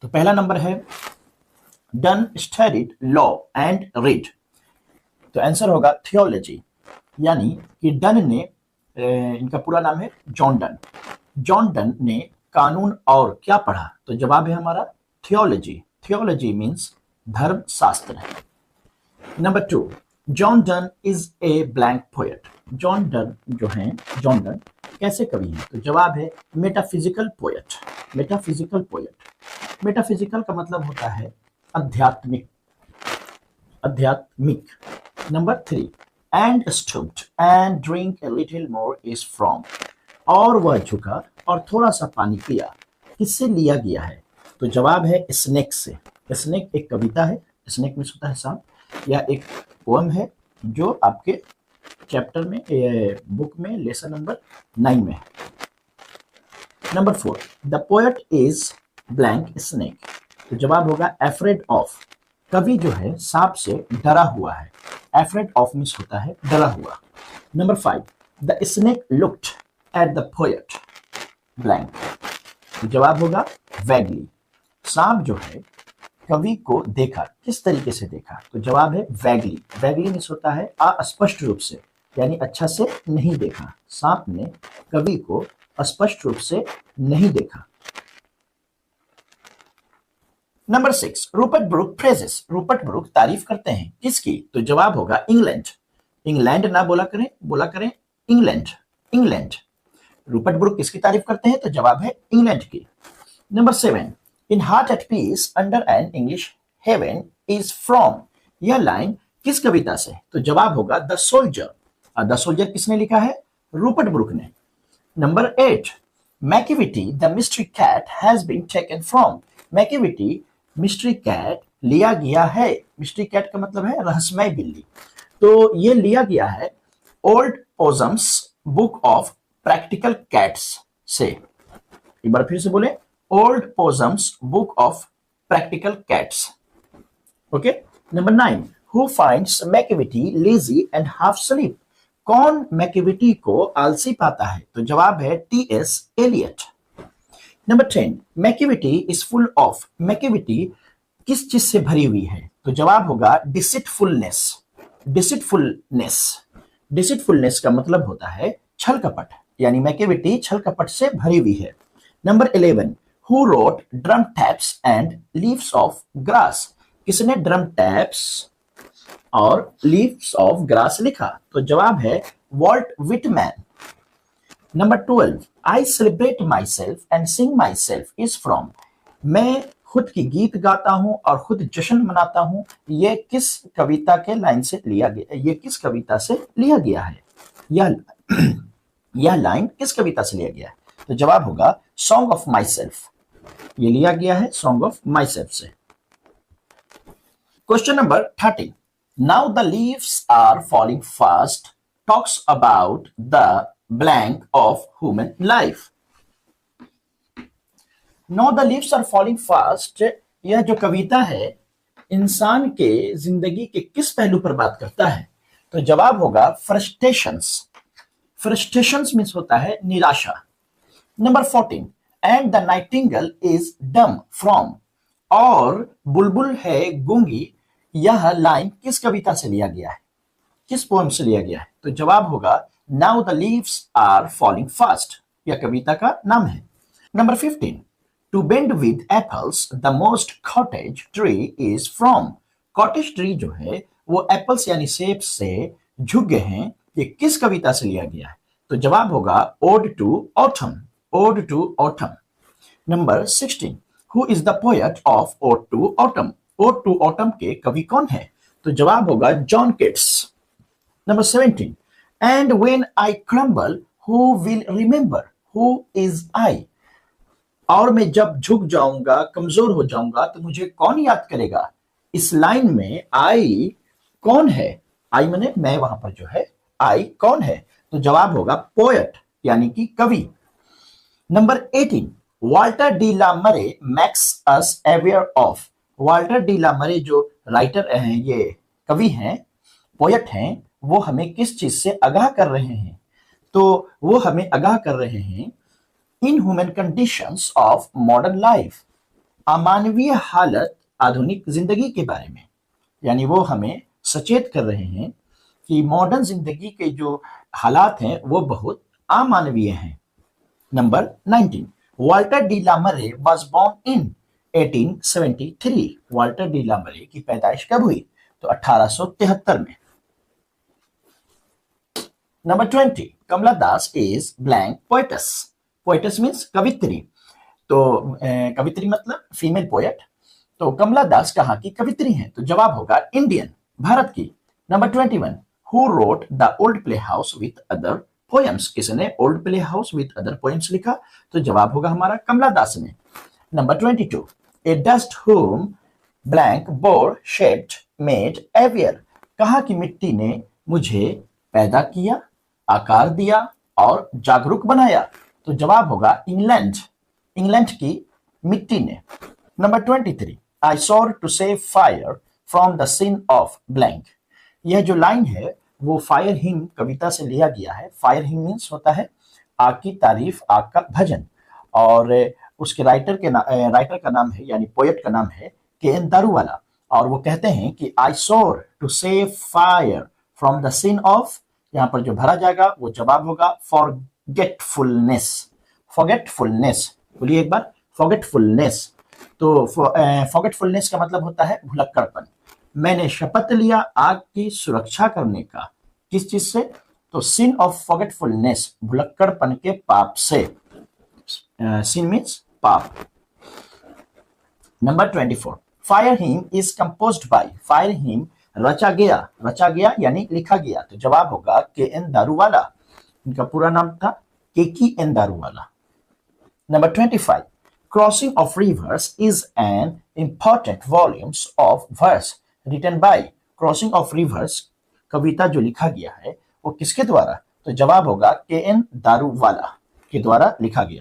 तो पहला नंबर है done studied law and read. तो आंसर होगा थियोलॉजी, यानी कि डन ने इनका पूरा नाम है जॉन डन। जॉन डन ने कानून और क्या पढ़ा? तो जवाब है हमारा थियोलॉजी। थियोलॉजी मीन्स धर्म शास्त्र। Number 2, John Donne is a blank poet. John Donne जो है, जॉन डन कैसे कवि हैं? तो जवाब है metaphysical poet. Metaphysical poet. Metaphysical का मतलब होता है आध्यात्मिक, आध्यात्मिक। Number 3, and stooped and drink a little more is from. और वह झुका और थोड़ा सा पानी पिया, किससे लिया गया है? तो जवाब है स्नेक से। स्नेक एक कविता है, स्नेक मीन्स होता है सांप, या एक पोएम है जो आपके चैप्टर में, बुक में लेसन नंबर 9 में है। Number 4, the poet is blank snake. तो जवाब होगा एफ्रेड ऑफ। कवि जो है सांप से डरा हुआ है। एफ्रेड ऑफ मीन्स होता है डरा हुआ। Number 5, the snake looked at the poet blank. तो जवाब होगा वैगली। सांप जो है कवि को देखा, किस तरीके से देखा? तो जवाब है वैगली। वैगली मीन्स होता है अस्पष्ट रूप से, यानी अच्छा से नहीं देखा। सांप ने कवि को स्पष्ट रूप से नहीं देखा। Number 6, Rupert Brooke praises. Rupert Brooke तारीफ करते हैं किसकी? तो जवाब होगा इंग्लैंड। इंग्लैंड ना बोला करें, बोला करें इंग्लैंड। इंग्लैंड। रूपर्ट ब्रूक किसकी तारीफ करते हैं? तो जवाब है इंग्लैंड की। Number 7, in heart at peace under an English heaven is from. यह लाइन किस कविता से? तो जवाब होगा द सोल्जर। द सोल्जर किसने लिखा है? रूपर्ट ब्रूक ने। Number 8, Macavity the mystery cat has been taken from. Macavity mystery cat लिया गया है। मिस्ट्री कैट का मतलब है रहस्यमय बिल्ली। तो ये लिया गया है old possum's book of practical cats से। एक बार फिर से बोले, old possum's book of practical cats. Okay. Number 9, who finds Macavity lazy and half sleep. कौन मैकिविटी को आलसी पाता है? तो जवाब है T S. Eliot. Number 10, Macavity is full of. Macavity किस चीज से भरी हुई है? तो जवाब होगा डिसिटफुलनेस। डिसिटफुलनेस। डिसिटफुलनेस का मतलब होता है छल कपट, यानी मैकिविटी छल कपट से भरी हुई है। Number 11, who wrote drum taps and leaves of grass. किसने ड्रम टैप्स और लीव्स ऑफ ग्रास लिखा? तो जवाब है Walt Whitman. Number 12, I celebrate my self and Singh my self is from. मैं खुद की गीत गाता हूं और खुद जश्न मनाता हूं। ये किस कविता के लाइन से लिया गया? ये किस कविता से लिया गया है? यह लाइन किस कविता से लिया गया है? तो जवाब होगा सॉन्ग ऑफ माई सेल्फ। ये लिया गया है सॉन्ग ऑफ माई सेल्फ से। Question number 30, now the leaves are falling fast talks about the blank of human life. Now the leaves are falling fast, यह जो कविता है इंसान के जिंदगी के किस पहलू पर बात करता है? तो जवाब होगा फ्रस्ट्रेशंस। फ्रस्ट्रेशंस मीन्स होता है निराशा। Number 14, and the Nightingale is dumb from. और बुलबुल है गूंगी, यह लाइन किस कविता से लिया गया है? किस पोएम से लिया गया है? तो जवाब होगा now the leaves are falling fast, यह कविता का नाम है। Number 15, to bend with apples the most cottage tree is from. Cottage tree जो है वो एप्पल्स यानी सेब से झुक गए हैं, ये किस कविता से लिया गया है? तो जवाब होगा ode to autumn. Ode to autumn. Number 16, who is the poet of ode to autumn. Ode to autumn के कवि कौन है? तो जवाब होगा John Keats. Number 17, and when I crumble who will remember who is I. और मैं जब झुक जाऊंगा, कमजोर हो जाऊंगा, तो मुझे कौन याद करेगा? इस लाइन में आई कौन है? आई माने मैं, वहां पर जो है आई कौन है? तो जवाब होगा पोएट, यानी कि कवि। Number 18, Walter de la Mare makes us aware of. Walter de la Mare जो राइटर हैं, ये कवि हैं, पोएट हैं, वो हमें किस चीज से आगाह कर रहे हैं? तो वो हमें आगाह कर रहे हैं inhuman conditions of modern life. अमानवीय हालत आधुनिक जिंदगी के बारे में, यानी वो हमें सचेत कर रहे हैं कि मॉडर्न जिंदगी के जो हालात हैं वो बहुत अमानवीय हैं। Number 19, Walter de la Mare was born in 1873। Walter de la Mare की पैदाइश कब हुई? तो 1873 में। Number 20, Kamala Das is blank poetess. Poetess means कवित्री। तो कवित्री मतलब फीमेल पोएट। तो कमला दास कहाँ की कवित्री हैं? तो जवाब होगा इंडियन, भारत की। Number 21, who wrote the old play house with other poems. किसने old play house with other poems लिखा? तो जवाब होगा हमारा कमला दास ने। Number 22, a dust home blank board shaped made ever. कहाँ की मिट्टी ने मुझे पैदा किया, आकार दिया और जागरूक बनाया? तो जवाब होगा इंग्लैंड, इंग्लैंड की मिट्टी ने। Number 23, I sorry to save fire from the sin of blank. यह जो लाइन है वो फायर हिम कविता से लिया गया है। फायर हिम मीन्स होता है आग की तारीफ, आग का भजन। और उसके राइटर का नाम है, यानी पोएट का नाम है के.एन. दारूवाला। और वो कहते हैं कि I sorry to save fire from the sin of, यहाँ पर जो भरा जाएगा वो जवाब होगा फॉरगेटफुलनेस। फॉरगेटफुलनेस बोलिए एक बार, फॉरगेटफुलनेस। तो फॉरगेटफुलनेस का मतलब होता है भुलक्कड़पन। मैंने शपथ लिया आग की सुरक्षा करने का। किस चीज से? तो सिन ऑफ फॉरगेटफुलनेस, भुलक्कड़पन के पाप से। सिन मीन्स पाप। Number 24, fire him is composed bye. Fire him रचा गया यानी लिखा गया। तो जवाब होगा के.एन. दारूवाला। इनका पूरा नाम था Keki N. Daruwalla. Number 25, crossing of rivers is an important volumes of verse written by. Crossing of rivers कविता जो लिखा गया है वो किसके द्वारा? तो जवाब होगा के.एन. दारूवाला के द्वारा लिखा गया।